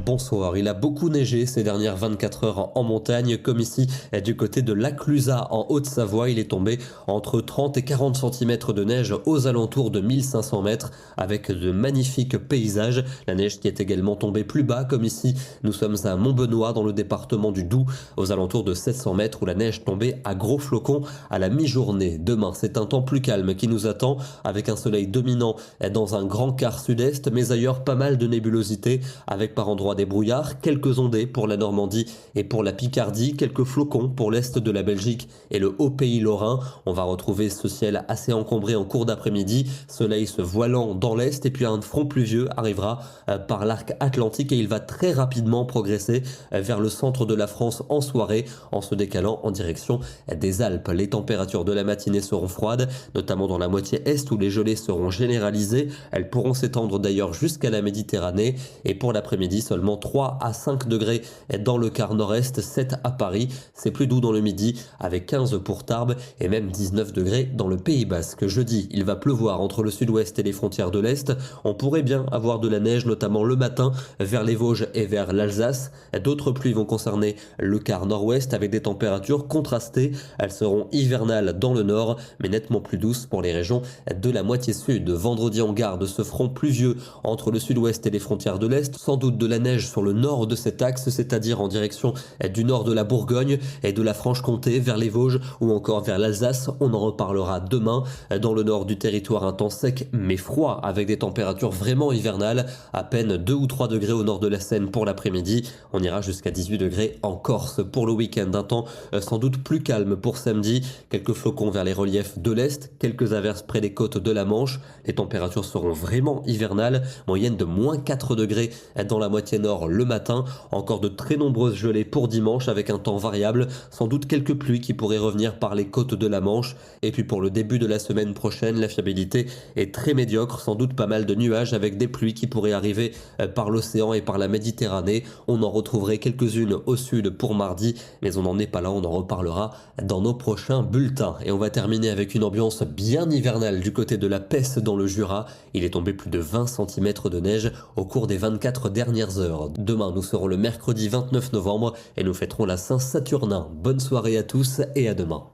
bonsoir. Il a beaucoup neigé ces dernières 24 heures en montagne, comme ici du côté de Laclusaz en Haute-Savoie. Il est tombé entre 30 et 40 cm de neige aux alentours de 1500 mètres avec de magnifiques paysages. La neige qui est également tombée plus bas, comme ici. Nous sommes à Montbenoît dans le département du Doubs, aux alentours de 700 mètres où la neige tombait à gros flocons à la mi-journée. Demain, c'est un temps plus calme qui nous attend avec un soleil dominant dans un grand quart sud-est, mais ailleurs pas mal de nébulosité avec par endroits des brouillards, quelques ondées pour la Normandie et pour la Picardie, quelques flocons pour l'est de la Belgique et le haut pays lorrain. On va retrouver ce ciel assez encombré en cours d'après-midi, soleil se voilant dans l'est et puis un front pluvieux arrivera par l'arc atlantique et il va très rapidement progresser vers le centre de la France en soirée en se décalant en direction des Alpes. Les températures de la matinée seront froides, notamment dans la moitié est où les gelées seront généralisées. Elles pourront s'étendre d'ailleurs jusqu'à la Méditerranée et pour l'après-midi seulement 3 à 5 degrés dans le quart nord-est, 7 à Paris. C'est plus doux dans le midi avec 15 pour Tarbes et même 19 degrés dans le Pays Basque. Jeudi, il va pleuvoir entre le sud-ouest et les frontières de l'Est. On pourrait bien avoir de la neige, notamment le matin vers les Vosges et vers l'Alsace. D'autres pluies vont concerner le quart nord-ouest avec des températures contrastées. Elles seront hivernales dans le nord, mais nettement plus douces pour les régions de la moitié sud. Vendredi, on garde ce front pluvieux entre le sud-ouest et les frontières de l'Est. Sans doute de la neige sur le nord de cet axe, c'est-à-dire en direction du nord de la Bourgogne et de la Franche-Comté vers les Vosges ou encore vers l'Alsace. On en reparlera demain. Dans le nord du territoire, un temps sec mais froid avec des températures vraiment hivernales. À peine 2 ou 3 degrés au nord de la Seine pour l'après-midi. On ira jusqu'à 18 degrés en Corse pour le week-end. Un temps sans doute plus calme pour samedi. Quelques flocons vers les reliefs de l'Est, quelques averses près des côtes de la Manche. Les températures seront vraiment hivernales. Moyenne de moins 4 degrés dans la moitié nord le matin. Encore de très nombreuses gelées pour dimanche avec un temps variable. Sans doute quelques pluies qui pourraient revenir par les côtes de la Manche. Et puis pour le début de la semaine prochaine, la fiabilité est très médiocre. Sans doute pas mal de nuages avec des pluies qui pourraient arriver par l'océan et par la Méditerranée. On en retrouverait quelques-unes au sud pour mardi, mais on n'en est pas là, on en reparlera dans nos prochains bulletins. Et on va terminer avec une ambiance bien hivernale du côté de la Pesse dans le Jura. Il est tombé plus de 20 cm de neige au cours des 24 dernières heures. Demain, nous serons le mercredi 29 novembre et nous fêterons la Saint-Saturnin. Bonne soirée à tous et à demain.